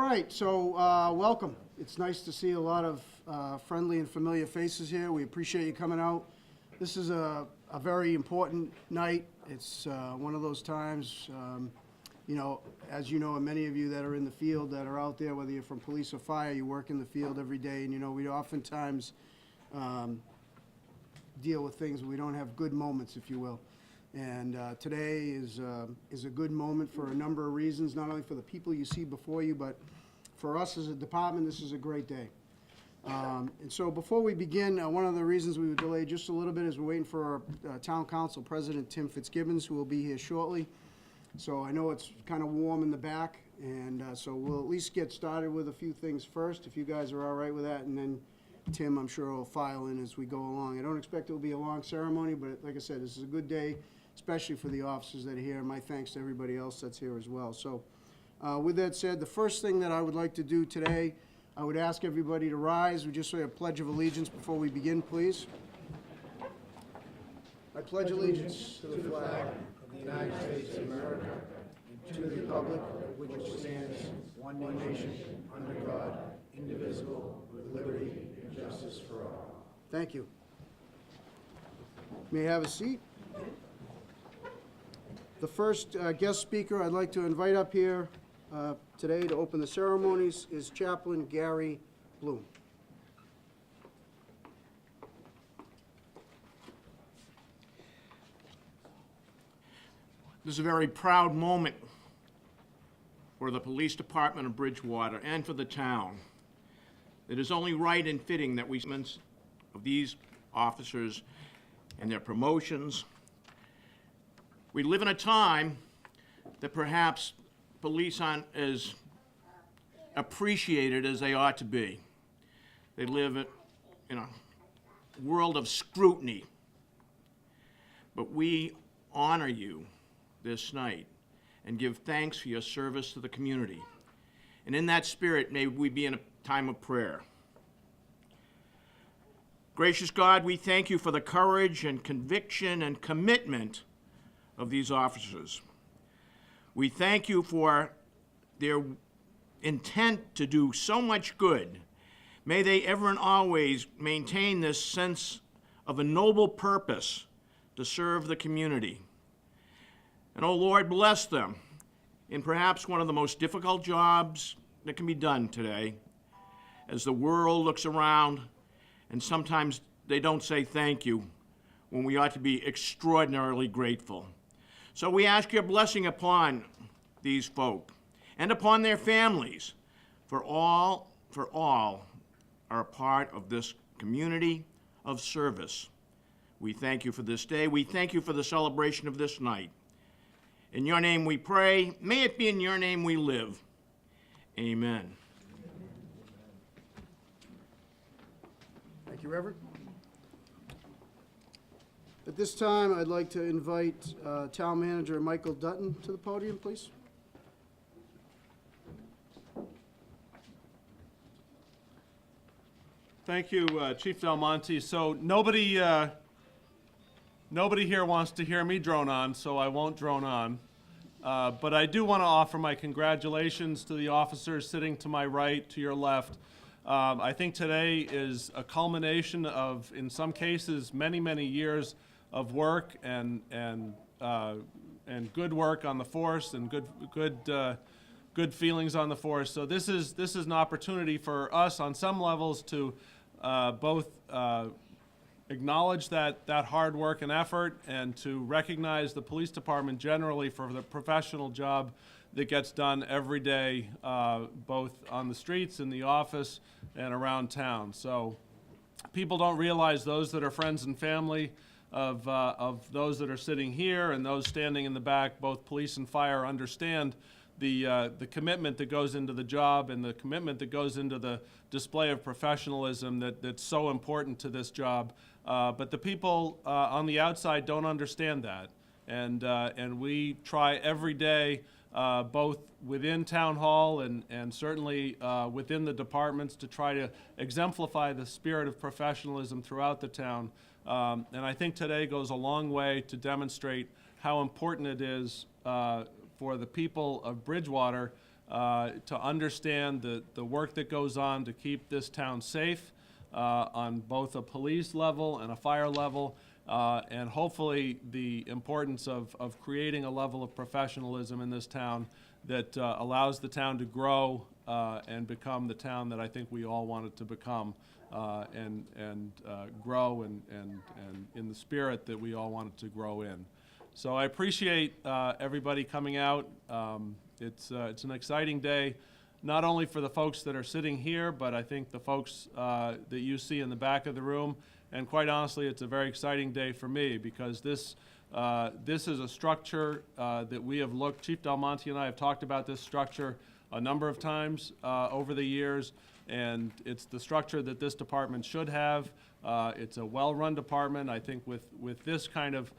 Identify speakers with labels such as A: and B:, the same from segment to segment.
A: right, so welcome. It's nice to see a lot of friendly and familiar faces here. We appreciate you coming out. This is a very important night. It's one of those times, you know, as you know, and many of you that are in the field that are out there, whether you're from police or fire, you work in the field every day, and you know, we oftentimes deal with things where we don't have good moments, if you will. And today is a good moment for a number of reasons, not only for the people you see before you, but for us as a department, this is a great day. And so before we begin, one of the reasons we would delay just a little bit is we're waiting for our Town Council President, Tim Fitzgibbons, who will be here shortly. So I know it's kind of warm in the back, and so we'll at least get started with a few things first, if you guys are all right with that, and then Tim, I'm sure, will file in as we go along. I don't expect it will be a long ceremony, but like I said, this is a good day, especially for the officers that are here, and my thanks to everybody else that's here as well. So with that said, the first thing that I would like to do today, I would ask everybody to rise. We just say a Pledge of Allegiance before we begin, please. I pledge allegiance to the flag of the United States of America and to the republic which stands one nation, under God, indivisible, with liberty and justice for all. Thank you. May I have a seat? The first guest speaker I'd like to invite up here today to open the ceremonies is Chaplain Gary Bloom.
B: This is a very proud moment for the Police Department of Bridgewater and for the town. It is only right and fitting that we of these officers and their promotions. We live in a time that perhaps police aren't as appreciated as they ought to be. They live in a world of scrutiny. But we honor you this night and give thanks for your service to the community. And in that spirit, may we be in a time of prayer. Gracious God, we thank you for the courage and conviction and commitment of these officers. We thank you for their intent to do so much good. May they ever and always maintain this sense of a noble purpose to serve the community. And oh Lord, bless them in perhaps one of the most difficult jobs that can be done today, as the world looks around and sometimes they don't say thank you when we ought to be extraordinarily grateful. So we ask your blessing upon these folk and upon their families, for all are a part of this community of service. We thank you for this day. We thank you for the celebration of this night. In your name we pray. May it be in your name we live. Amen.
A: Thank you, Reverend. At this time, I'd like to invite Town Manager Michael Dutton to the podium, please.
C: Thank you, Chief Del Monte. So nobody here wants to hear me drone on, so I won't drone on. But I do want to offer my congratulations to the officers sitting to my right, to your left. I think today is a culmination of, in some cases, many, many years of work and good work on the force and good feelings on the force. So this is an opportunity for us on some levels to both acknowledge that hard work and effort, and to recognize the police department generally for the professional job that gets done every day, both on the streets, in the office, and around town. So people don't realize, those that are friends and family of those that are sitting here and those standing in the back, both police and fire, understand the commitment that goes into the job and the commitment that goes into the display of professionalism that's so important to this job. But the people on the outside don't understand that. And we try every day, both within Town Hall and certainly within the departments, to try to exemplify the spirit of professionalism throughout the town. And I think today goes a long way to demonstrate how important it is for the people of Bridgewater to understand the work that goes on to keep this town safe on both a police level and a fire level, and hopefully the importance of creating a level of professionalism in this town that allows the town to grow and become the town that I think we all want it to become, and grow and in the spirit that we all want it to grow in. So I appreciate everybody coming out. It's an exciting day, not only for the folks that are sitting here, but I think the folks that you see in the back of the room. And quite honestly, it's a very exciting day for me because this is a structure that we have looked, Chief Del Monte and I have talked about this structure a number of times over the years, and it's the structure that this department should have. It's a well-run department. I think with this kind of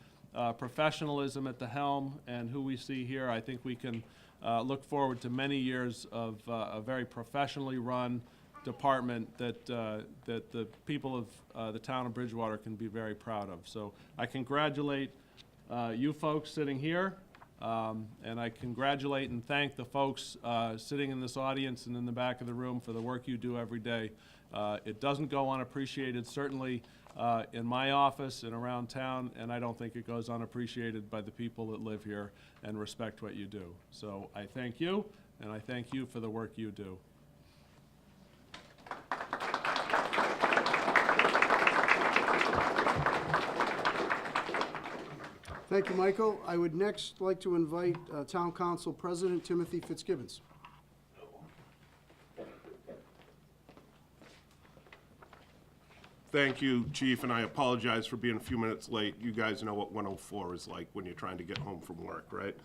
C: professionalism at the helm and who we see here, I think we can look forward to many years of a very professionally run department that the people of the town of Bridgewater can be very proud of. So I congratulate you folks sitting here, and I congratulate and thank the folks sitting in this audience and in the back of the room for the work you do every day. It doesn't go unappreciated, certainly in my office and around town, and I don't think it goes unappreciated by the people that live here and respect what you do. So I thank you, and I thank you for the work you do.
A: Thank you, Michael. I would next like to invite Town Council President Timothy Fitzgibbons.
D: Thank you, Chief, and I apologize for being a few minutes late. You guys know what 104 is like when you're trying to get home from work, right?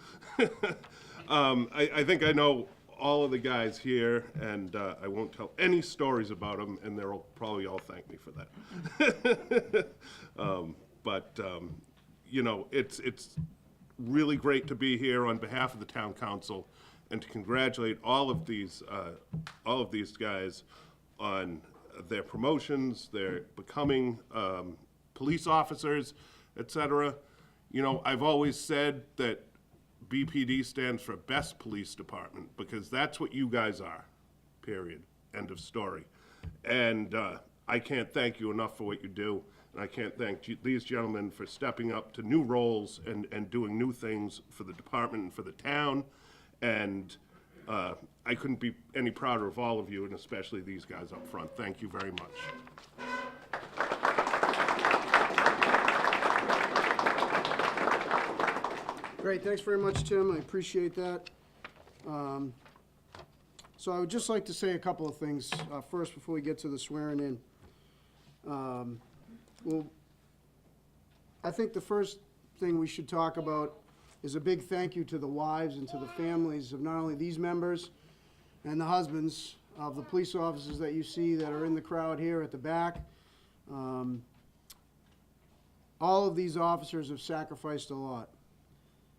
D: I think I know all of the guys here, and I won't tell any stories about them, and they'll probably all thank me for that. You know, it's really great to be here on behalf of the Town Council and to congratulate all of these guys on their promotions, their becoming police officers, etc. You know, I've always said that BPD stands for Best Police Department because that's what you guys are, period, end of story. And I can't thank you enough for what you do, and I can't thank these gentlemen for stepping up to new roles and doing new things for the department and for the town. And I couldn't be any prouder of all of you, and especially these guys up front. Thank you very much.
A: Great, thanks very much, Tim. I appreciate that. So I would just like to say a couple of things first before we get to the swearing in. Well, I think the first thing we should talk about is a big thank you to the wives and to the families of not only these members and the husbands of the police officers that you see that are in the crowd here at the back. All of these officers have sacrificed a lot.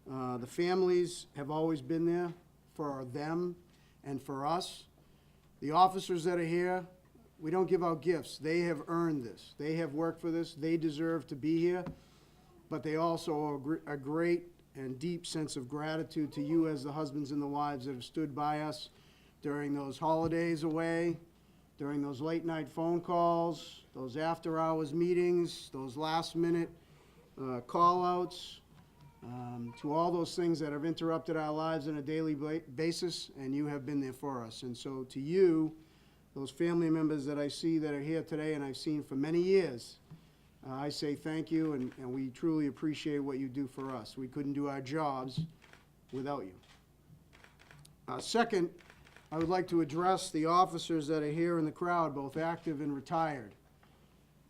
A: The families have always been there for them and for us. The officers that are here, we don't give out gifts. They have earned this. They have worked for this. They deserve to be here. But they also owe a great and deep sense of gratitude to you as the husbands and the wives that have stood by us during those holidays away, during those late night phone calls, those after hours meetings, those last minute call outs, to all those things that have interrupted our lives on a daily basis, and you have been there for us. And so to you, those family members that I see that are here today and I've seen for many years, I say thank you, and we truly appreciate what you do for us. We couldn't do our jobs without you. Second, I would like to address the officers that are here in the crowd, both active and retired.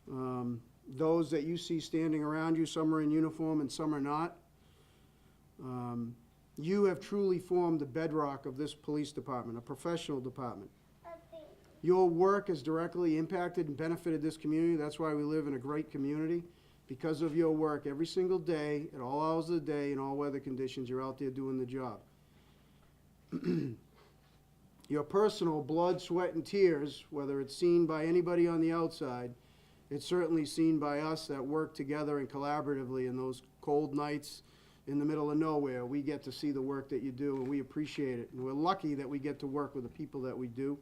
A: Those that you see standing around you, some are in uniform and some are not. You have truly formed the bedrock of this police department, a professional department. Your work has directly impacted and benefited this community. That's why we live in a great community. Because of your work, every single day, at all hours of the day, in all weather conditions, you're out there doing the job. Your personal blood, sweat, and tears, whether it's seen by anybody on the outside, it's certainly seen by us that work together and collaboratively in those cold nights in the middle of nowhere, we get to see the work that you do, and we appreciate it. And we're lucky that we get to work with the people that we do.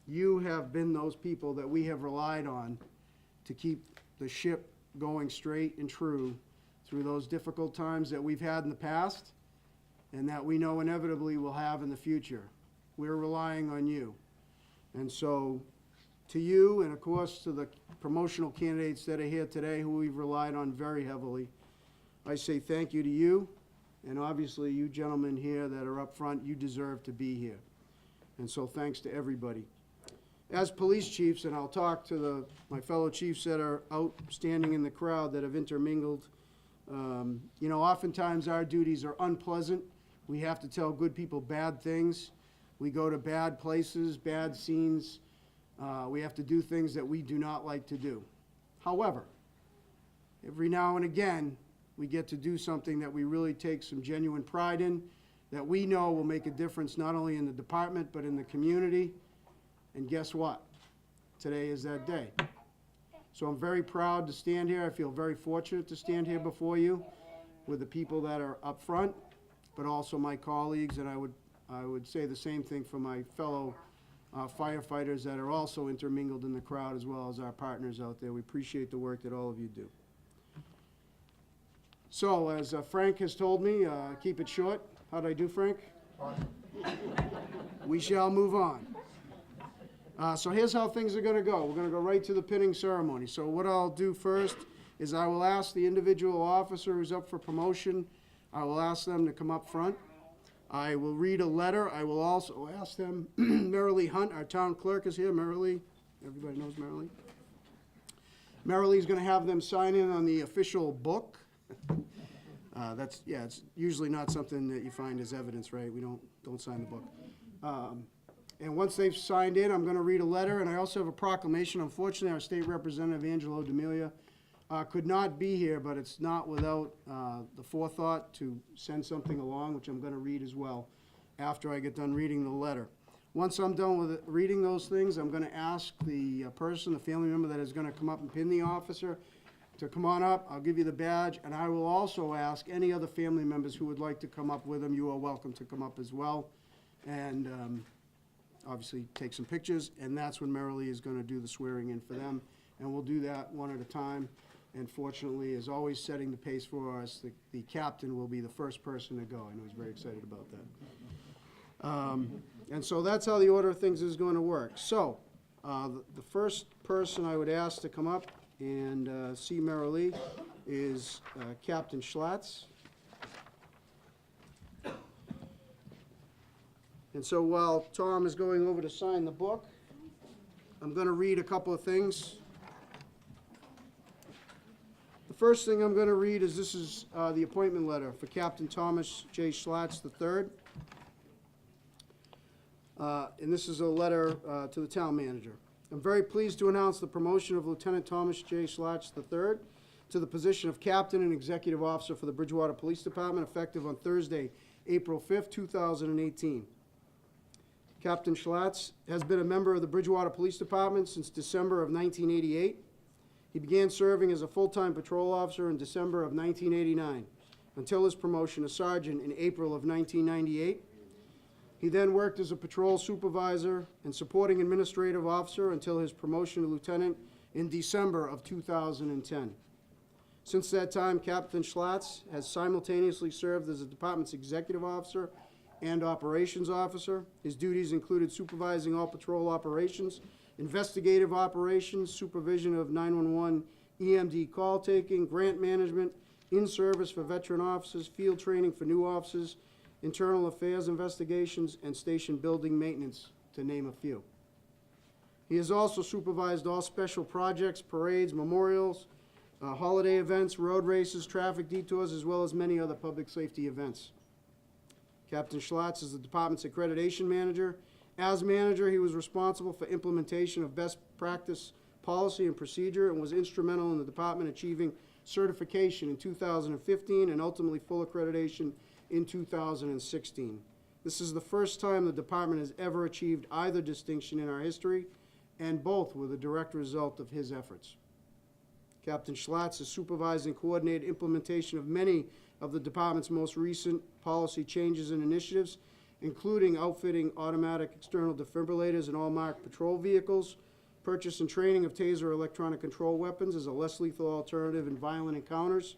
A: You have been those people that we have relied on to keep the ship going straight and true through those difficult times that we've had in the past and that we know inevitably we'll have in the future. We're relying on you. And so, to you, and of course to the promotional candidates that are here today who we've relied on very heavily, I say thank you to you, and obviously you gentlemen here that are up front, you deserve to be here. And so thanks to everybody. As police chiefs, and I'll talk to my fellow chiefs that are out standing in the crowd that have intermingled, you know, oftentimes our duties are unpleasant. We have to tell good people bad things. We go to bad places, bad scenes. We have to do things that we do not like to do. However, every now and again, we get to do something that we really take some genuine pride in, that we know will make a difference not only in the department, but in the community. And guess what? Today is that day. So I'm very proud to stand here. I feel very fortunate to stand here before you with the people that are up front, but also my colleagues, and I would say the same thing for my fellow firefighters that are also intermingled in the crowd, as well as our partners out there. We appreciate the work that all of you do. So, as Frank has told me, keep it short. How'd I do, Frank? We shall move on. So here's how things are going to go. We're going to go right to the pinning ceremony. So what I'll do first is I will ask the individual officer who's up for promotion, I will ask them to come up front. I will read a letter. I will also ask them, Marilee Hunt, our town clerk is here. Marilee, everybody knows Marilee. Marilee's going to have them sign in on the official book. It's usually not something that you find as evidence, right? We don't sign the book. And once they've signed in, I'm going to read a letter, and I also have a proclamation. Unfortunately, our state representative, Angelo D'Amelia, could not be here, but it's not without the forethought to send something along, which I'm going to read as well after I get done reading the letter. Once I'm done with reading those things, I'm going to ask the family member that is going to come up and pin the officer to come on up. I'll give you the badge, and I will also ask any other family members who would like to come up with them. You are welcome to come up as well. And obviously take some pictures, and that's when Marilee is going to do the swearing in for them. And we'll do that one at a time. And fortunately, as always, setting the pace for us, the captain will be the first person to go. I know he's very excited about that. And so that's how the order of things is going to work. So the first person I would ask to come up and see Marilee is Captain Schlatz. And so while Tom is going over to sign the book, I'm going to read a couple of things. The first thing I'm going to read is this is the appointment letter for Captain Thomas J. Schlatz III. And this is a letter to the town manager. I'm very pleased to announce the promotion of Lieutenant Thomas J. Schlatz III to the position of Captain and Executive Officer for the Bridgewater Police Department, effective on Thursday, April 5th, 2018. Captain Schlatz has been a member of the Bridgewater Police Department since December of 1988. He began serving as a full-time patrol officer in December of 1989 until his promotion to sergeant in April of 1998. He then worked as a patrol supervisor and supporting administrative officer until his promotion to lieutenant in December of 2010. Since that time, Captain Schlatz has simultaneously served as the department's executive officer and operations officer. His duties included supervising all patrol operations, investigative operations, supervision of 911 EMD call taking, grant management, in-service for veteran officers, field training for new officers, internal affairs investigations, and station building maintenance, to name a few. He has also supervised all special projects, parades, memorials, holiday events, road races, traffic detours, as well as many other public safety events. Captain Schlatz is the department's accreditation manager. As manager, he was responsible for implementation of best practice policy and procedure and was instrumental in the department achieving certification in 2015 and ultimately full accreditation in 2016. This is the first time the department has ever achieved either distinction in our history, and both were the direct result of his efforts. Captain Schlatz has supervised and coordinated implementation of many of the department's most recent policy changes and initiatives, including outfitting automatic external defibrillators in all marked patrol vehicles, purchase and training of taser electronic control weapons as a less lethal alternative in violent encounters,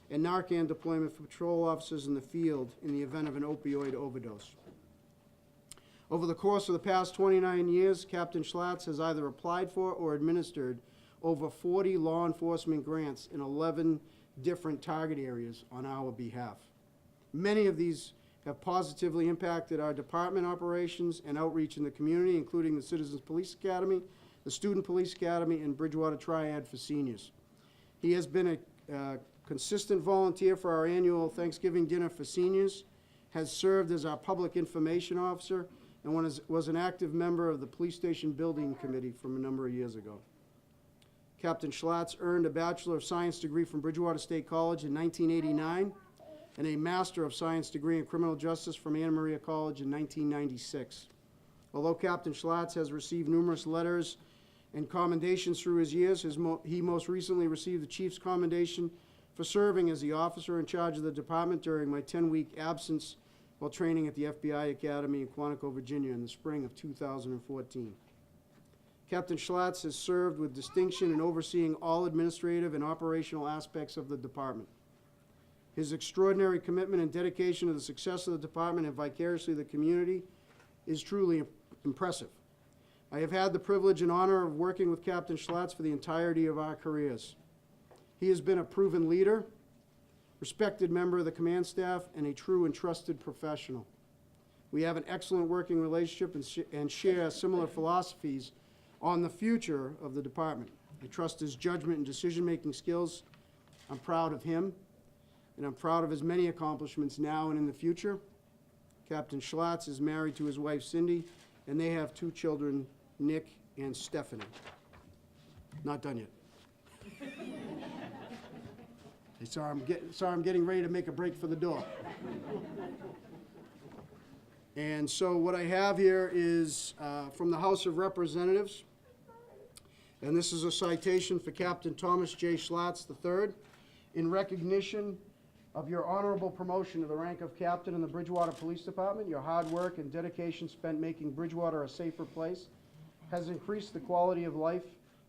A: and Narcan deployment for patrol officers in the field in the event of an opioid overdose. Over the course of the past 29 years, Captain Schlatz has either applied for or administered over 40 law enforcement grants in 11 different target areas on our behalf. Many of these have positively impacted our department operations and outreach in the community, including the Citizens Police Academy, the Student Police Academy, and Bridgewater Triad for seniors. He has been a consistent volunteer for our annual Thanksgiving dinner for seniors, has served as our public information officer, and was an active member of the police station building committee from a number of years ago. Captain Schlatz earned a Bachelor of Science degree from Bridgewater State College in 1989 and a Master of Science degree in Criminal Justice from Anna Maria College in 1996. Although Captain Schlatz has received numerous letters and commendations through his years, he most recently received the Chief's Commendation for serving as the officer in charge of the department during my 10-week absence while training at the FBI Academy in Quantico, Virginia in the spring of 2014. Captain Schlatz has served with distinction in overseeing all administrative and operational aspects of the department. His extraordinary commitment and dedication to the success of the department and vicariously the community is truly impressive. I have had the privilege and honor of working with Captain Schlatz for the entirety of our careers. He has been a proven leader, respected member of the command staff, and a true and trusted professional. We have an excellent working relationship and share similar philosophies on the future of the department. I trust his judgment and decision-making skills. I'm proud of him, and I'm proud of his many accomplishments now and in the future. Captain Schlatz is married to his wife, Cindy, and they have 2 children, Nick and Stephanie. Not done yet. I saw him getting ready to make a break for the door. And so what I have here is from the House of Representatives, and this is a citation for Captain Thomas J. Schlatz III. In recognition of your honorable promotion to the rank of captain in the Bridgewater Police Department, your hard work and dedication spent making Bridgewater a safer place has increased the quality of life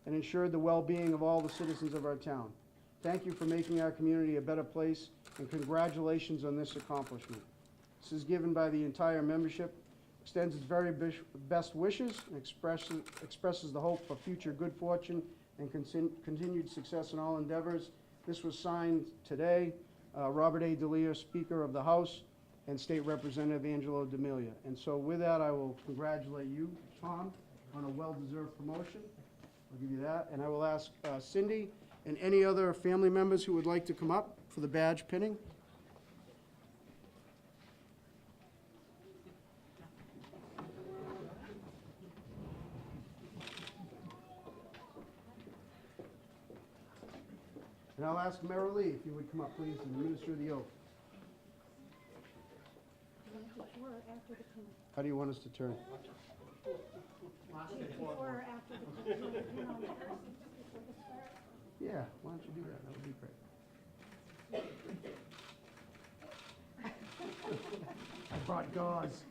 A: and ensured the well-being of all the citizens of our town. Thank you for making our community a better place, and congratulations on this accomplishment. This is given by the entire membership, extends its very best wishes, and expresses the hope for future good fortune and continued success in all endeavors. This was signed today, Robert A. DeLeo, Speaker of the House, and State Representative Angelo D'Amelia. And so with that, I will congratulate you, Tom, on a well-deserved promotion. I'll give you that. And I will ask Cindy and any other family members who would like to come up for the badge pinning. And I'll ask Merrilee if you would come up, please, and administer the oath. How do you want us to turn?
E: Before or after the
A: Yeah, why don't you do that? That would be great. I brought gauze.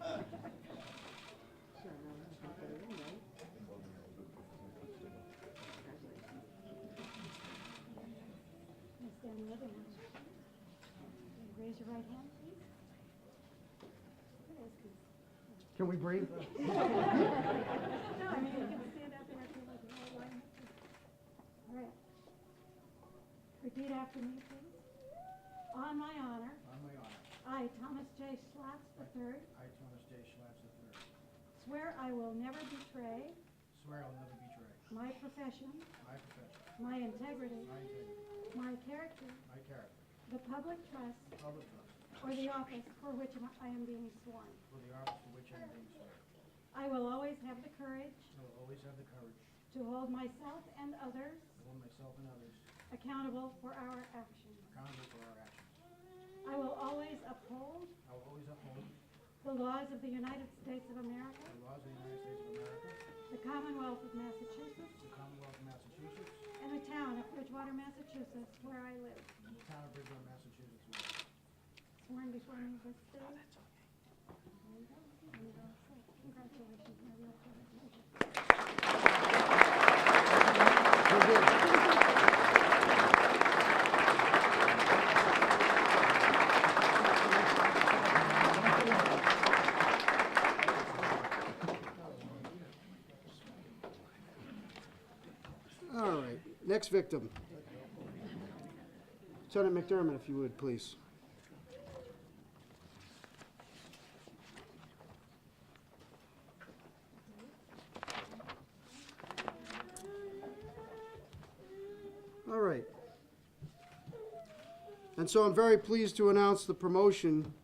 E: Stand the other one. Raise your right hand, please.
A: Can we breathe?
E: No, I mean, you can stand up there if you like. All right. Repeat after me, please. On my honor.
F: On my honor.
E: I, Thomas J. Schlatz III.
F: I, Thomas J. Schlatz III.
E: Swear I will never betray.
F: Swear I will never betray.
E: My profession.
F: My profession.
E: My integrity.
F: My integrity.
E: My character.
F: My character.
E: The public trust.
F: Public trust.
E: Or the office for which I am being sworn.
F: For the office for which I am being sworn.
E: I will always have the courage.
F: I will always have the courage.
E: To hold myself and others.
F: To hold myself and others.
E: Accountable for our actions.
F: Accountable for our actions.
E: I will always uphold.
F: I will always uphold.
E: The laws of the United States of America.
F: The laws of the United States of America.
E: The Commonwealth of Massachusetts,
F: the Commonwealth of Massachusetts,
E: and the town of Bridgewater, Massachusetts, where I live.
F: and the town of Bridgewater, Massachusetts. where I live.
E: Sworn before me this day. There you go. And you're all set. Congratulations, my real pleasure.
A: All right, next victim. Lieutenant MacDermott, if you would, please. All right. And so I'm very pleased to announce the promotion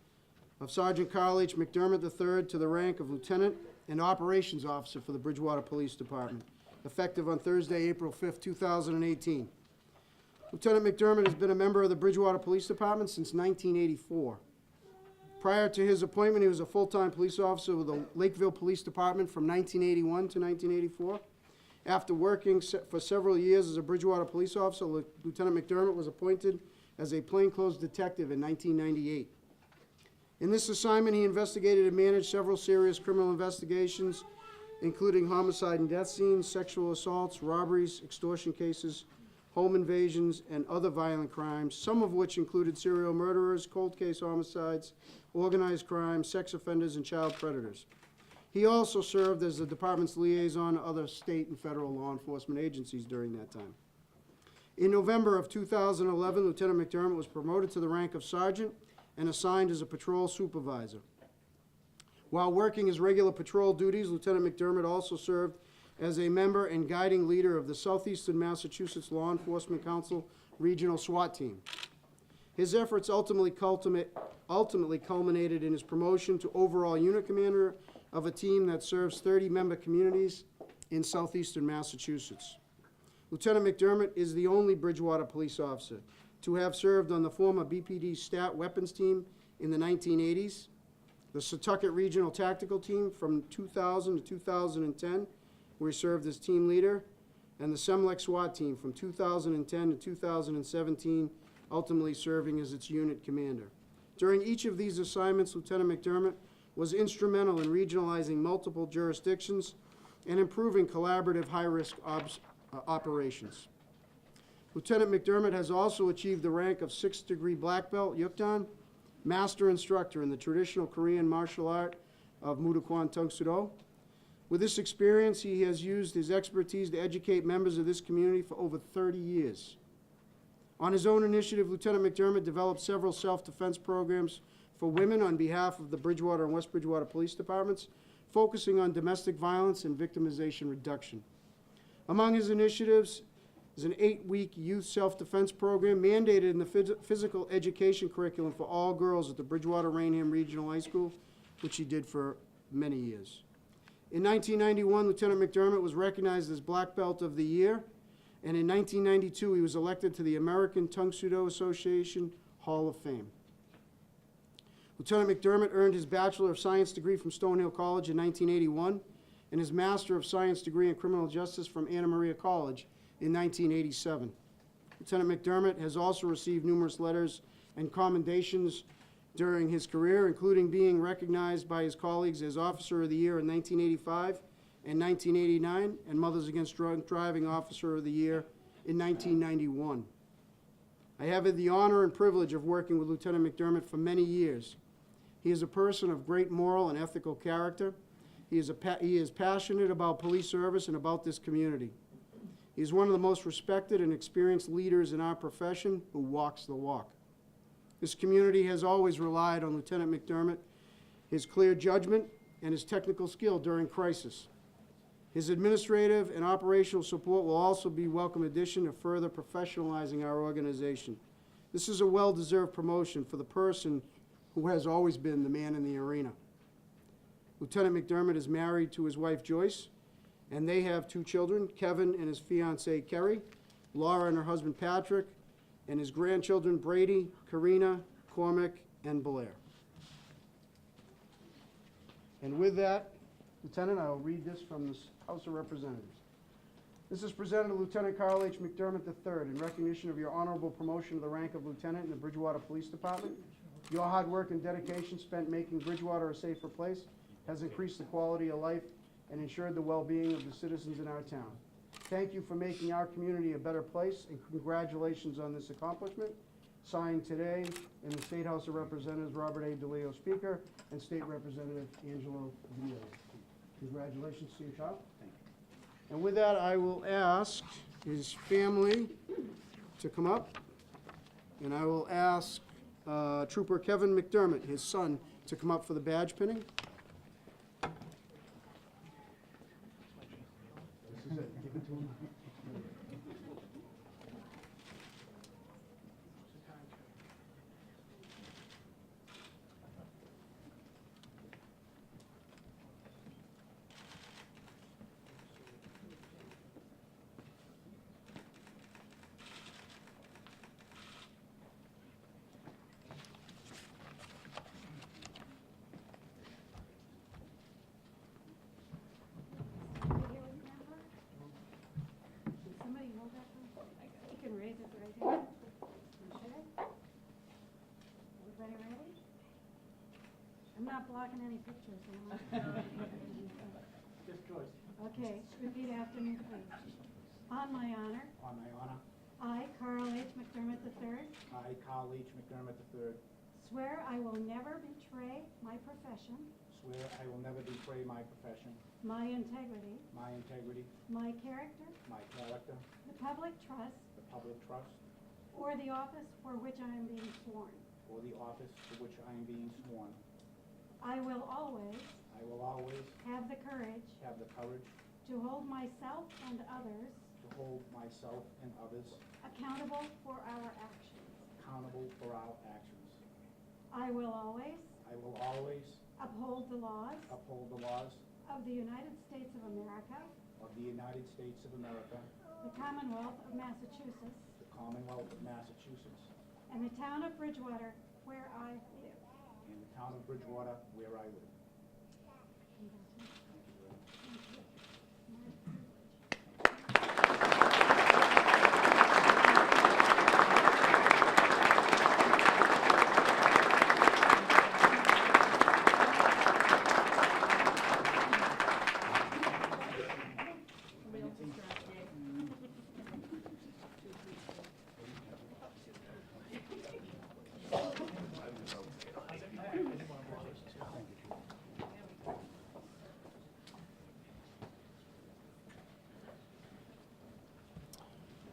A: of Sergeant Carl H. MacDermott III to the rank of Lieutenant and Operations Officer for the Bridgewater Police Department, effective on Thursday, April 5th, 2018. Lieutenant MacDermott has been a member of the Bridgewater Police Department since 1984. Prior to his appointment, he was a full-time police officer with the Lakeville Police Department from 1981 to 1984. After working for several years as a Bridgewater police officer, Lieutenant MacDermott was appointed as a plainclothes detective in 1998. In this assignment, he investigated and managed several serious criminal investigations, including homicide and death scenes, sexual assaults, robberies, extortion cases, home invasions, and other violent crimes, some of which included serial murderers, cold case homicides, organized crime, sex offenders, and child predators. He also served as the department's liaison to other state and federal law enforcement agencies during that time. In November of 2011, Lieutenant MacDermott was promoted to the rank of sergeant and assigned as a patrol supervisor. While working his regular patrol duties, Lieutenant MacDermott also served as a member and guiding leader of the Southeastern Massachusetts Law Enforcement Council Regional SWAT Team. His efforts ultimately culminated in his promotion to overall unit commander of a team that serves 30 member communities in southeastern Massachusetts. Lieutenant MacDermott is the only Bridgewater police officer to have served on the former BPD STAT weapons team in the 1980s, the Setauket Regional Tactical Team from 2000 to 2010, where he served as team leader, and the Semlec SWAT Team from 2010 to 2017, ultimately serving as its unit commander. During each of these assignments, Lieutenant MacDermott was instrumental in regionalizing multiple jurisdictions and improving collaborative high-risk operations. Lieutenant MacDermott has also achieved the rank of 6th degree black belt, Yukdan, master instructor in the traditional Korean martial art of Mudokwan Tung Sudo. With this experience, he has used his expertise to educate members of this community for over 30 years. On his own initiative, Lieutenant MacDermott developed several self-defense programs for women on behalf of the Bridgewater and West Bridgewater Police Departments, focusing on domestic violence and victimization reduction. Among his initiatives is an 8-week youth self-defense program mandated in the physical education curriculum for all girls at the Bridgewater-Rainham Regional High School, which he did for many years. In 1991, Lieutenant MacDermott was recognized as Black Belt of the Year, and in 1992, he was elected to the American Tung Sudo Association Hall of Fame. Lieutenant MacDermott earned his Bachelor of Science degree from Stonehill College in 1981 and his Master of Science degree in Criminal Justice from Anna Maria College in 1987. Lieutenant MacDermott has also received numerous letters and commendations during his career, including being recognized by his colleagues as Officer of the Year in 1985 and 1989, and Mothers Against Drunk Driving Officer of the Year in 1991. I have had the honor and privilege of working with Lieutenant MacDermott for many years. He is a person of great moral and ethical character. He is passionate about police service and about this community. He is one of the most respected and experienced leaders in our profession who walks the walk. This community has always relied on Lieutenant MacDermott, his clear judgment, and his technical skill during crisis. His administrative and operational support will also be a welcome addition to further professionalizing our organization. This is a well-deserved promotion for the person who has always been the man in the arena. Lieutenant MacDermott is married to his wife Joyce, and they have 2 children, Kevin and his fiancée Kerry, Laura and her husband Patrick, and his grandchildren Brady, Karina, Cormac, and Blair. And with that, Lieutenant, I will read this from the House of Representatives. This is presented to Lieutenant Carl H. MacDermott III in recognition of your honorable promotion to the rank of lieutenant in the Bridgewater Police Department. Your hard work and dedication spent making Bridgewater a safer place has increased the quality of life and ensured the well-being of the citizens in our town. Thank you for making our community a better place, and congratulations on this accomplishment. Signed today in the State House of Representatives, Robert A. DeLeo, Speaker, and State Representative Angelo Villa. Congratulations to you, child. Thank you. And with that, I will ask his family to come up, and I will ask Trooper Kevin MacDermott, his son, to come up for the badge pinning. This is it. Give it to him.
E: Somebody hold that one? You can raise it right here. Okay. Everybody ready? I'm not blocking any pictures, am I?
F: Just choice.
E: Okay, repeat after me, please. On my honor,
F: On my honor,
E: I, Carl H. MacDermott III,
F: I, Carl H. MacDermott III,
E: swear I will never betray my profession,
F: swear I will never betray my profession,
E: my integrity,
F: my integrity,
E: my character,
F: my character,
E: the public trust,
F: the public trust,
E: or the office for which I am being sworn.
F: or the office to which I am being sworn.
E: I will always
F: I will always
E: have the courage
F: have the courage
E: to hold myself and others
F: to hold myself and others
E: accountable for our actions.
F: accountable for our actions.
E: I will always
F: I will always
E: uphold the laws
F: uphold the laws
E: of the United States of America,
F: of the United States of America,
E: the Commonwealth of Massachusetts,
F: the Commonwealth of Massachusetts,
E: and the town of Bridgewater, where I live.
F: and the town of Bridgewater, where I live.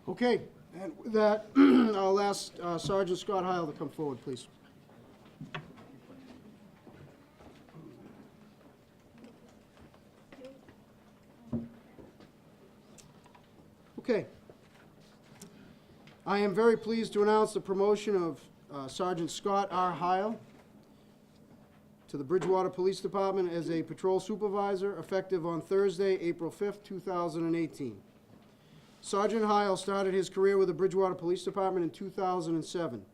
A: Okay, and with that, I'll ask Sergeant Scott Hile to come forward, please. Okay. I am very pleased to announce the promotion of Sergeant Scott R. Hile to the Bridgewater Police Department as a patrol supervisor, effective on Thursday, April 5th, 2018. Sergeant Hile started his career with the Bridgewater Police Department in 2007.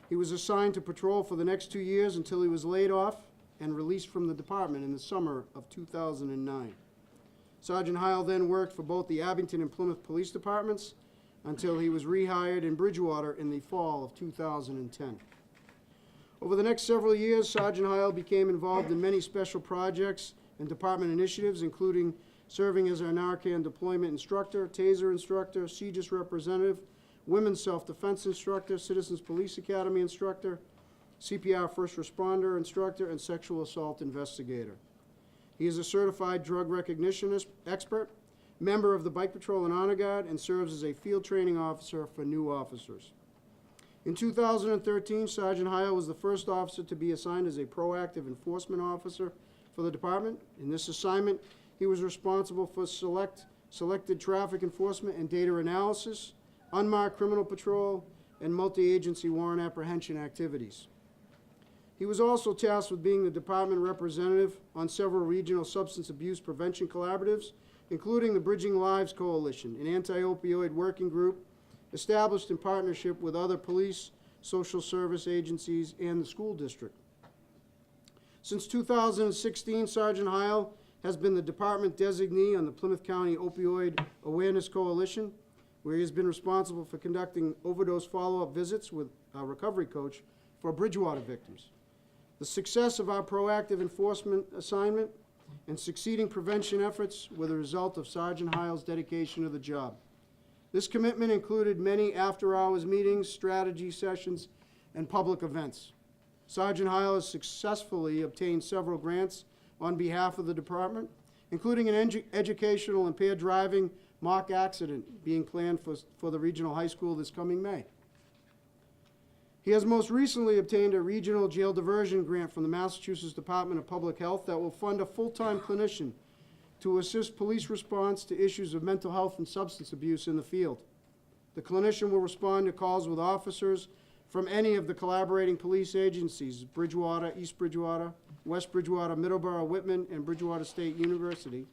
A: He was assigned to patrol for the next 2 years until he was laid off and released from the department in the summer of 2009. Sergeant Hile then worked for both the Abington and Plymouth Police Departments until he was rehired in Bridgewater in the fall of 2010. Over the next several years, Sergeant Hile became involved in many special projects and department initiatives, including serving as our Narcan deployment instructor, TASER instructor, CJIS representative, women's self-defense instructor, Citizens Police Academy instructor, CPR first responder instructor, and sexual assault investigator. He is a certified drug recognition expert, member of the Bike Patrol and Honor Guard, and serves as a field training officer for new officers. In 2013, Sergeant Hile was the first officer to be assigned as a proactive enforcement officer for the department. In this assignment, he was responsible for selected traffic enforcement and data analysis, unmarked criminal patrol, and multi-agency warrant apprehension activities. He was also tasked with being the department representative on several regional substance abuse prevention collaboratives, including the Bridging Lives Coalition, an anti-opioid working group established in partnership with other police, social service agencies, and the school district. Since 2016, Sergeant Hile has been the department designee on the Plymouth County Opioid Awareness Coalition, where he has been responsible for conducting overdose follow-up visits with our recovery coach for Bridgewater victims. The success of our proactive enforcement assignment and succeeding prevention efforts were the result of Sergeant Hile's dedication to the job. This commitment included many after-hours meetings, strategy sessions, and public events. Sergeant Hile has successfully obtained several grants on behalf of the department, including an educational impaired driving mock accident being planned for the regional high school this coming May. He has most recently obtained a regional jail diversion grant from the Massachusetts Department of Public Health that will fund a full-time clinician to assist police response to issues of mental health and substance abuse in the field. The clinician will respond to calls with officers from any of the collaborating police agencies, Bridgewater, East Bridgewater, West Bridgewater, Middleborough, Whitman, and Bridgewater State University,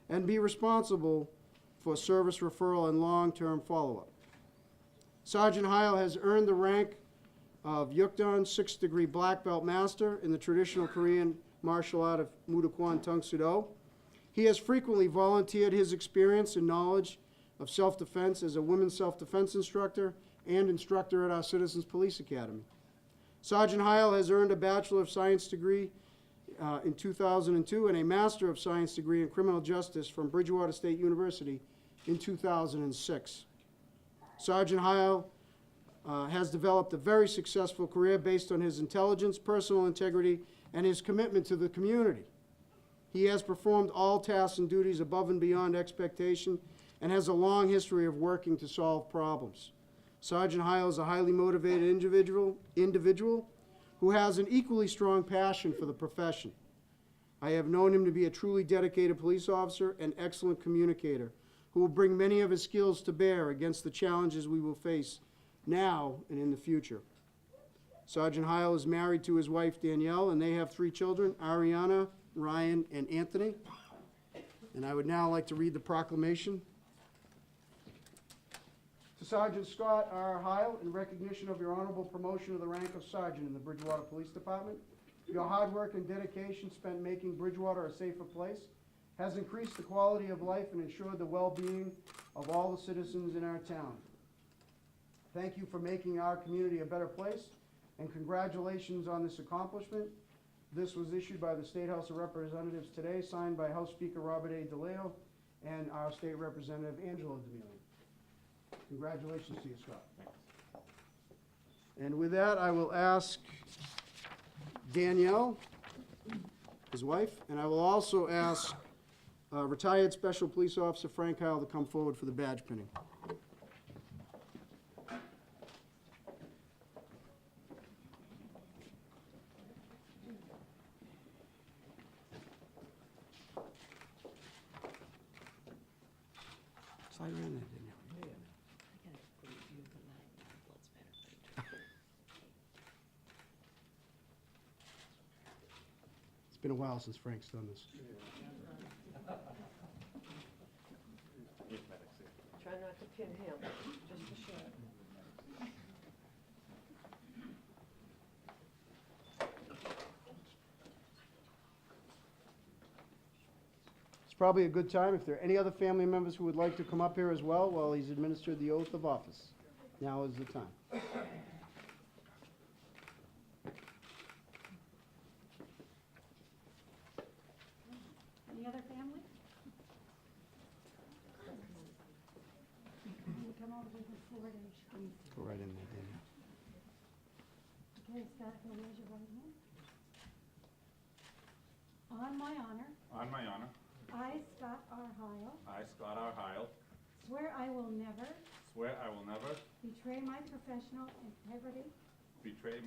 A: and be responsible for service referral and long-term follow-up. Sergeant Hile has earned the rank of Yukdon 6th degree black belt master in the traditional Korean martial art of Mudokwan Tung Sudo. He has frequently volunteered his experience and knowledge of self-defense as a women's self-defense instructor and instructor at our Citizens Police Academy. Sergeant Hile has earned a Bachelor of Science degree in 2002 and a Master of Science degree in Criminal Justice from Bridgewater State University in 2006. Sergeant Hile has developed a very successful career based on his intelligence, personal integrity, and his commitment to the community. He has performed all tasks and duties above and beyond expectation and has a long history of working to solve problems. Sergeant Hile is a highly motivated individual who has an equally strong passion for the profession. I have known him to be a truly dedicated police officer and excellent communicator who will bring many of his skills to bear against the challenges we will face now and in the future. Sergeant Hile is married to his wife Danielle, and they have 3 children, Ariana, Ryan, and Anthony. And I would now like to read the proclamation. To Sergeant Scott R. Hile, in recognition of your honorable promotion to the rank of sergeant in the Bridgewater Police Department, your hard work and dedication spent making Bridgewater a safer place has increased the quality of life and ensured the well-being of all the citizens in our town. Thank you for making our community a better place, and congratulations on this accomplishment. This was issued by the State House of Representatives today, signed by House Speaker Robert A. DeLeo and our State Representative Angelo DeMille. Congratulations to you, Scott. And with that, I will ask Danielle, his wife, and I will also ask retired Special Police Officer Frank Hile to come forward for the badge pinning. Slide right in there, Danielle. It's been a while since Frank's done this.
G: Try not to pin him, just a shot.
A: It's probably a good time if there are any other family members who would like to come up here as well while he's administered the oath of office. Now is the time.
E: Any other family? Can you come over to the floor and squeeze?
A: Go right in there, Danielle.
E: Okay, Scott, go raise your right hand. On my honor,
H: On my honor,
E: I, Scott R. Hile,
H: I, Scott R. Hile,
E: swear I will never
H: swear I will never
E: betray my professional integrity,
H: betray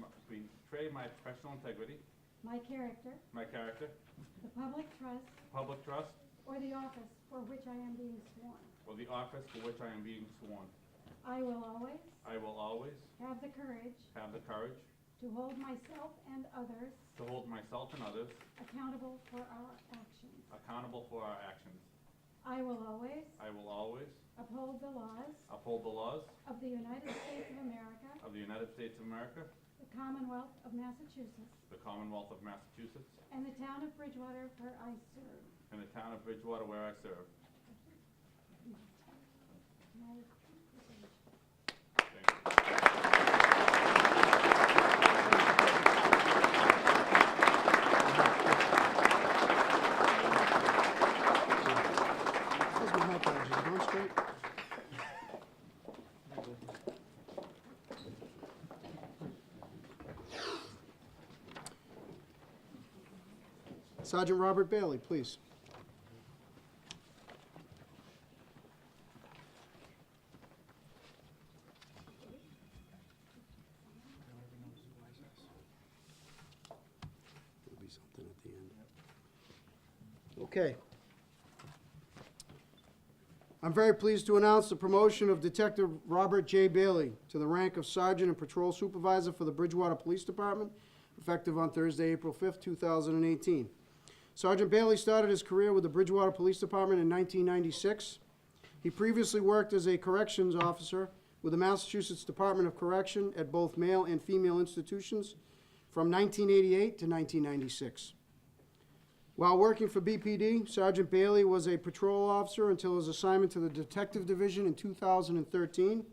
H: my professional integrity,
E: my character,
H: my character,
E: the public trust,
H: public trust,
E: or the office for which I am being sworn.
H: or the office for which I am being sworn.
E: I will always
H: I will always
E: have the courage
H: have the courage
E: to hold myself and others
H: to hold myself and others
E: accountable for our actions.
H: accountable for our actions.
E: I will always
H: I will always
E: uphold the laws
H: uphold the laws
E: of the United States of America,
H: of the United States of America,
E: the Commonwealth of Massachusetts,
H: the Commonwealth of Massachusetts,
E: and the town of Bridgewater where I serve.
H: in the town of Bridgewater where I serve. Thank you.
A: Where's my hot dogs? Is it going straight? Sergeant Robert Bailey, please. There'll be something at the end. Okay. I'm very pleased to announce the promotion of Detective Robert J. Bailey to the rank of Sergeant and Patrol Supervisor for the Bridgewater Police Department, effective on Thursday, April 5th, 2018. Sergeant Bailey started his career with the Bridgewater Police Department in 1996. He previously worked as a corrections officer with the Massachusetts Department of Correction at both male and female institutions from 1988 to 1996. While working for BPD, Sergeant Bailey was a patrol officer until his assignment to the Detective Division in 2013.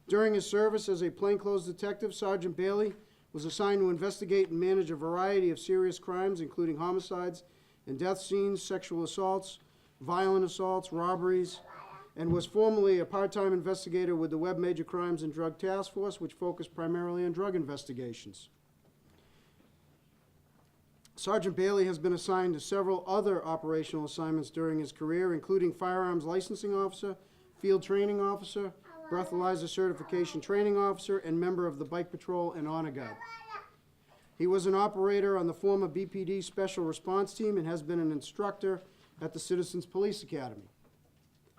A: During his service as a plainclothes detective, Sergeant Bailey was assigned to investigate and manage a variety of serious crimes, including homicides and death scenes, sexual assaults, violent assaults, robberies, and was formerly a part-time investigator with the Web Major Crimes and Drug Task Force, which focused primarily on drug investigations. Sergeant Bailey has been assigned to several other operational assignments during his career, including firearms licensing officer, field training officer, breathalyzer certification training officer, and member of the Bike Patrol and Honor Guard. He was an operator on the former BPD Special Response Team and has been an instructor at the Citizens Police Academy.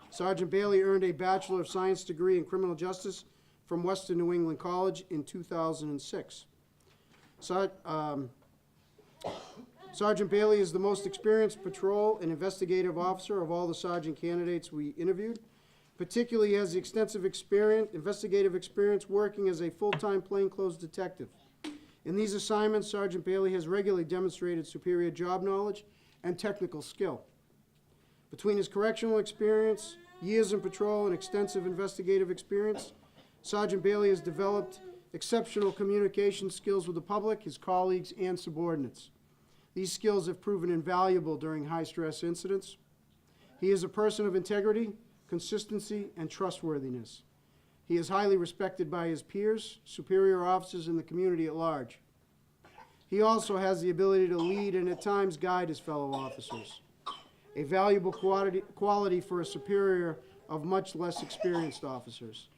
A: Sergeant Bailey earned a Bachelor of Science degree in Criminal Justice from Western New England College in 2006. Sergeant Bailey is the most experienced patrol and investigative officer of all the sergeant candidates we interviewed. Particularly, he has extensive investigative experience working as a full-time plainclothes detective. In these assignments, Sergeant Bailey has regularly demonstrated superior job knowledge and technical skill. Between his correctional experience, years in patrol, and extensive investigative experience, Sergeant Bailey has developed exceptional communication skills with the public, his colleagues, and subordinates. These skills have proven invaluable during high-stress incidents. He is a person of integrity, consistency, and trustworthiness. He is highly respected by his peers, superior officers, and the community at large. He also has the ability to lead and at times guide his fellow officers, a valuable quality for a superior of much less experienced officers.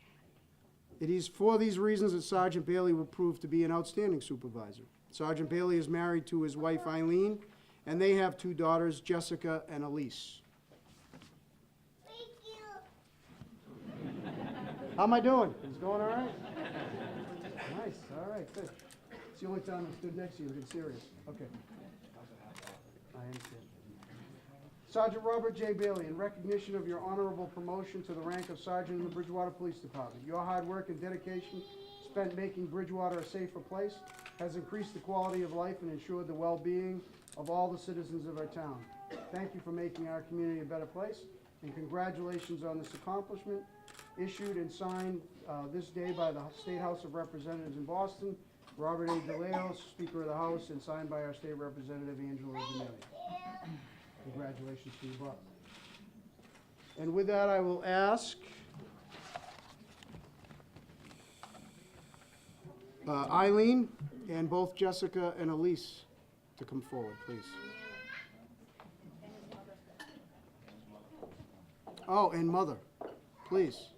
A: It is for these reasons that Sergeant Bailey will prove to be an outstanding supervisor. Sergeant Bailey is married to his wife Eileen, and they have two daughters, Jessica and Elise. How am I doing? Is it going all right? Nice, all right, good. It's the only time I stood next to you and been serious. Okay. I understand. Sergeant Robert J. Bailey, in recognition of your honorable promotion to the rank of Sergeant in the Bridgewater Police Department, your hard work and dedication spent making Bridgewater a safer place has increased the quality of life and ensured the well-being of all the citizens of our town. Thank you for making our community a better place, and congratulations on this accomplishment. Issued and signed this day by the State House of Representatives in Boston, Robert A. DeLeo, Speaker of the House, and signed by our State Representative Angela Zanetti. Congratulations to you, Bob. And with that, I will ask Eileen and both Jessica and Elise to come forward, please. Oh, and Mother, please.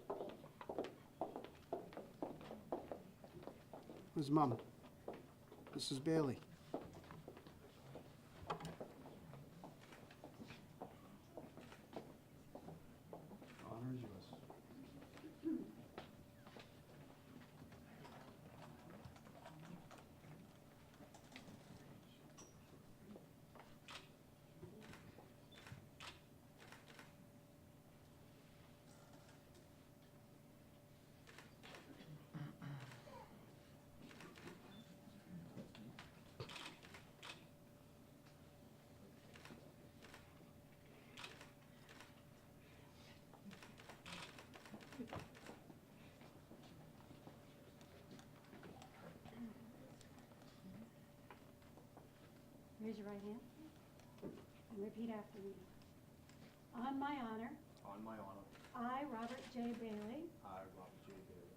A: Where's Mom? Mrs. Bailey. Honor is yours.
E: Raise your right hand and repeat after me. On my honor,
F: On my honor,
E: I, Robert J. Bailey,
F: I, Robert J. Bailey,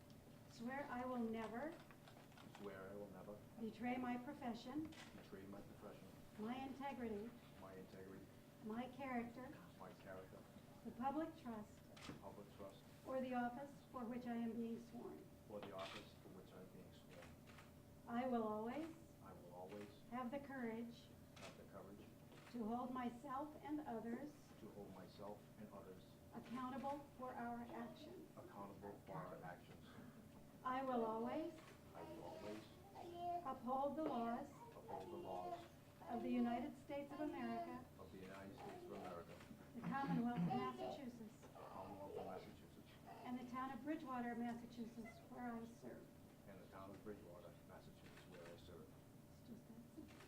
E: swear I will never
F: swear I will never
E: betray my profession,
F: betray my profession,
E: my integrity, my character,
F: my character,
E: the public trust,
F: public trust,
E: or the office for which I am being sworn.
F: or the office for which I am being sworn.
E: I will always
F: I will always
E: have the courage
F: have the courage
E: to hold myself and others
F: to hold myself and others
E: accountable for our actions.
F: accountable for our actions.
E: I will always
F: I will always
E: uphold the laws
F: uphold the laws
E: of the United States of America,
F: of the United States of America,
E: the Commonwealth of Massachusetts,
F: the Commonwealth of Massachusetts,
E: and the town of Bridgewater, Massachusetts, where I serve.
F: and the town of Bridgewater, Massachusetts, where I serve.
E: It's just that simple.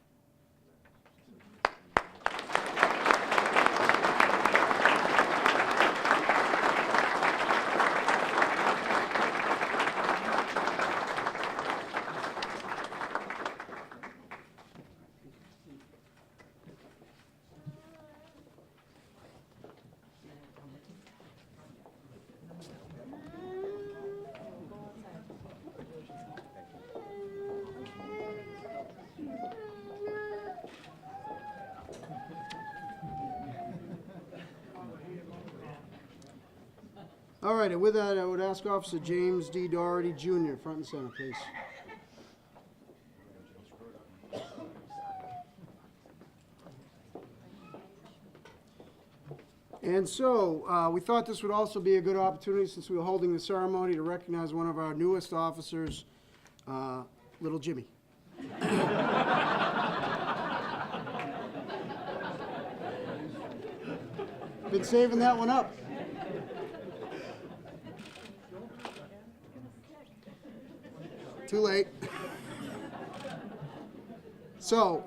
A: All right, and with that, I would ask Officer James D. Doherty, Jr., front and center, please. And so, we thought this would also be a good opportunity, since we were holding the ceremony, to recognize one of our newest officers, little Jimmy. Been saving that one up. Too late. So,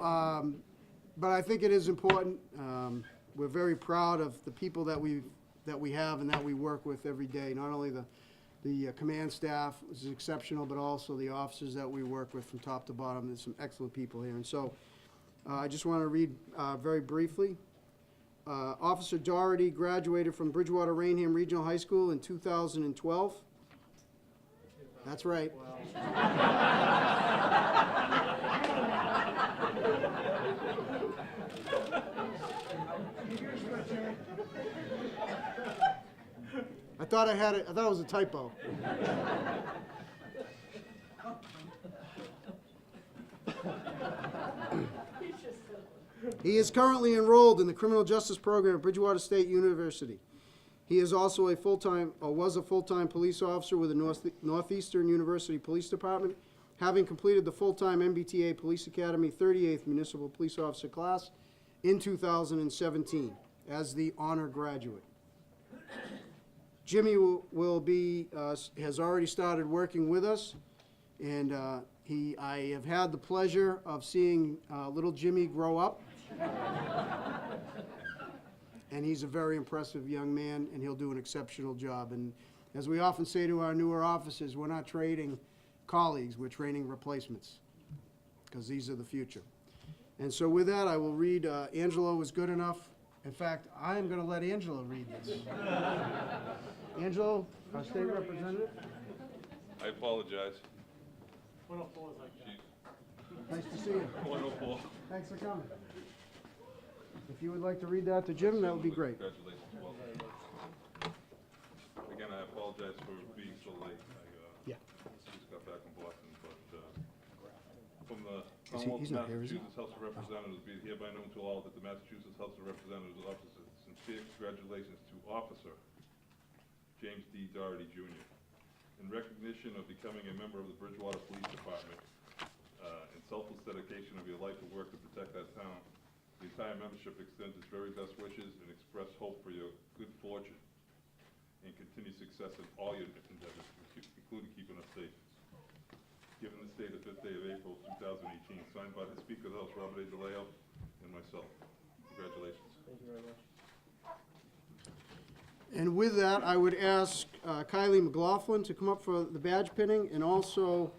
A: but I think it is important. We're very proud of the people that we have and that we work with every day. Not only the command staff is exceptional, but also the officers that we work with from top to bottom. There's some excellent people here. And so, I just want to read very briefly. Officer Doherty graduated from Bridgewater Rainham Regional High School in 2012. That's right. I thought it was a typo. He is currently enrolled in the criminal justice program at Bridgewater State University. He is also was a full-time police officer with the Northeastern University Police Department, having completed the full-time MBTA Police Academy 38th Municipal Police Officer class in 2017 as the honor graduate. Jimmy has already started working with us, and I have had the pleasure of seeing little Jimmy grow up. And he's a very impressive young man, and he'll do an exceptional job. And as we often say to our newer officers, we're not trading colleagues, we're training replacements, because these are the future. And so with that, I will read, Angelo was good enough. In fact, I am going to let Angelo read this. Angelo, our state representative.
H: I apologize.
A: Nice to see you.
H: 104.
A: Thanks for coming. If you would like to read that to Jim, that would be great.
H: Congratulations. Well done. Again, I apologize for being so late.
A: Yeah.
H: Just got back from Boston, but from the
A: He's not here, is he?
H: Massachusetts House of Representatives, be it hereby known to all that the Massachusetts House of Representatives offers sincere congratulations to Officer James D. Doherty, Jr. In recognition of becoming a member of the Bridgewater Police Department and selfless dedication of your life and work to protect our town, the entire membership extends its very best wishes and express hope for your good fortune and continued success in all your endeavors, including keeping us safe. Given this day, the 5th day of April, 2018, signed by the Speaker of the House, Robert A. DeLeo, and myself. Congratulations.
C: Thank you very much.
A: And with that, I would ask Kylie McLaughlin to come up for the badge pinning, and also,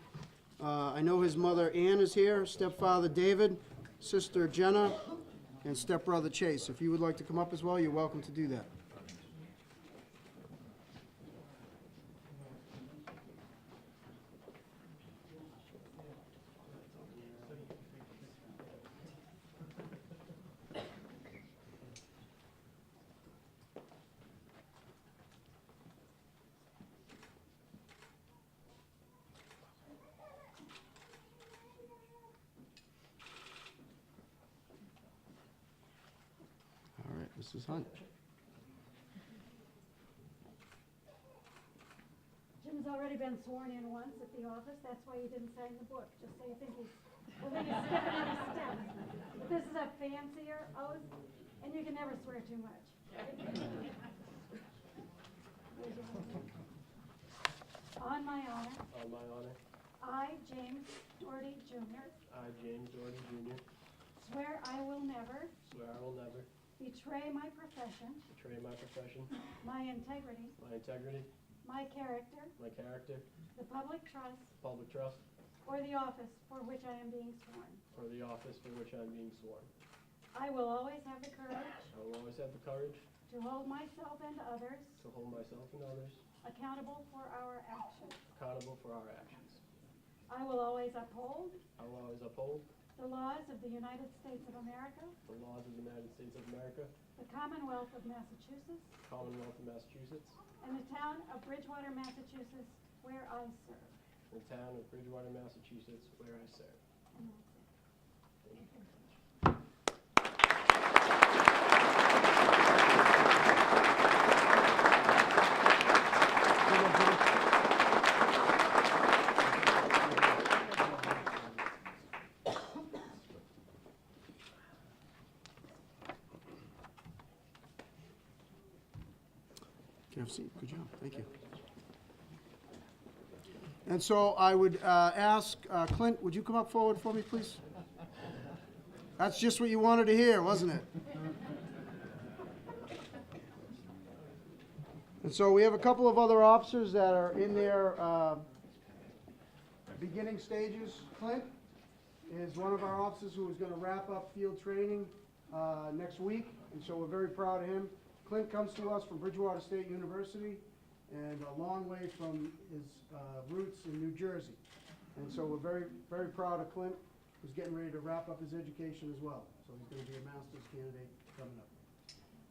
A: I know his mother Ann is here, stepfather David, sister Jenna, and stepbrother Chase. If you would like to come up as well, you're welcome to do that. All right, Mrs. Hunt.
E: Jim's already been sworn in once at the office, that's why he didn't sign the book, just so you think he's skipping any steps. But this is a fancier oath, and you can never swear too much. On my honor,
I: On my honor,
E: I, James Doherty Jr.,
I: I, James Doherty Jr.,
E: swear I will never
I: swear I will never
E: betray my profession,
I: betray my profession,
E: my integrity,
I: my integrity,
E: my character,
I: my character,
E: the public trust,
I: public trust,
E: or the office for which I am being sworn.
I: or the office for which I am being sworn.
E: I will always have the courage
I: I will always have the courage
E: to hold myself and others
I: to hold myself and others
E: accountable for our actions.
I: accountable for our actions.
E: I will always uphold
I: I will always uphold
E: the laws of the United States of America,
I: the laws of the United States of America,
E: the Commonwealth of Massachusetts,
I: Commonwealth of Massachusetts,
E: and the town of Bridgewater, Massachusetts, where I serve.
I: and the town of Bridgewater, Massachusetts, where I serve.
E: And that's it.
A: Can I have a seat? Good job, thank you. And so I would ask, Clint, would you come up forward for me, please? That's just what you wanted to hear, wasn't it? And so we have a couple of other officers that are in their beginning stages. Clint is one of our officers who is going to wrap up field training next week, and so we're very proud of him. Clint comes to us from Bridgewater State University, and a long way from his roots in New Jersey. And so we're very, very proud of Clint, who's getting ready to wrap up his education as well. So he's going to be a master's candidate coming up.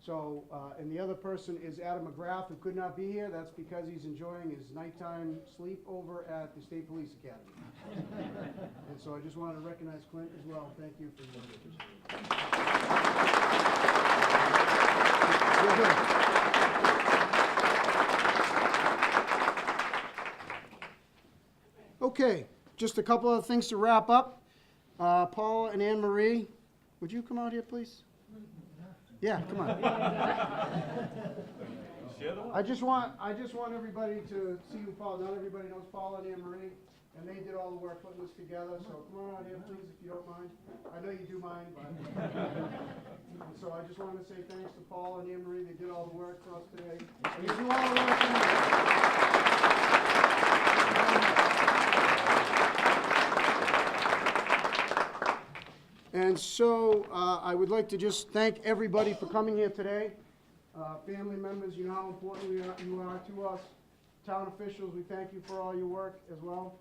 A: So, and the other person is Adam McGrath, who could not be here. That's because he's enjoying his nighttime sleep over at the State Police Academy. And so I just wanted to recognize Clint as well. Thank you for your leadership. You're good. Okay, just a couple of things to wrap up. Paula and Anne Marie, would you come out here, please? Yeah, come on. I just want everybody to see who Paula. Not everybody knows Paula and Anne Marie, and they did all the work putting this together. So come on out here, please, if you don't mind. I know you do mind, but so I just wanted to say thanks to Paula and Anne Marie. They did all the work for us today. And you do all the work tonight. And so I would like to just thank everybody for coming here today. Family members, you know how important you are to us. Town officials, we thank you for all your work as well.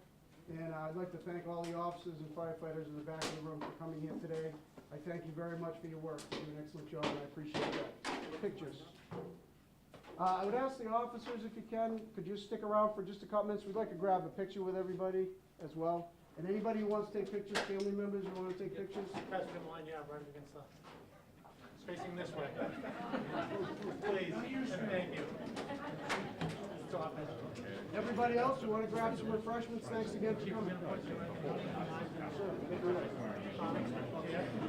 A: And I'd like to thank all the officers and firefighters in the back of the room for coming here today. I thank you very much for your work. You do an excellent job, and I appreciate that. Pictures. I would ask the officers, if you can, could you stick around for just a couple minutes? We'd like to grab a picture with everybody as well. And anybody who wants to take pictures, family members who want to take pictures?
J: Guys, in line, yeah, right against us. It's facing this way. Please, thank you. Stop it.
A: Everybody else who want to grab some refreshments, thanks again for coming.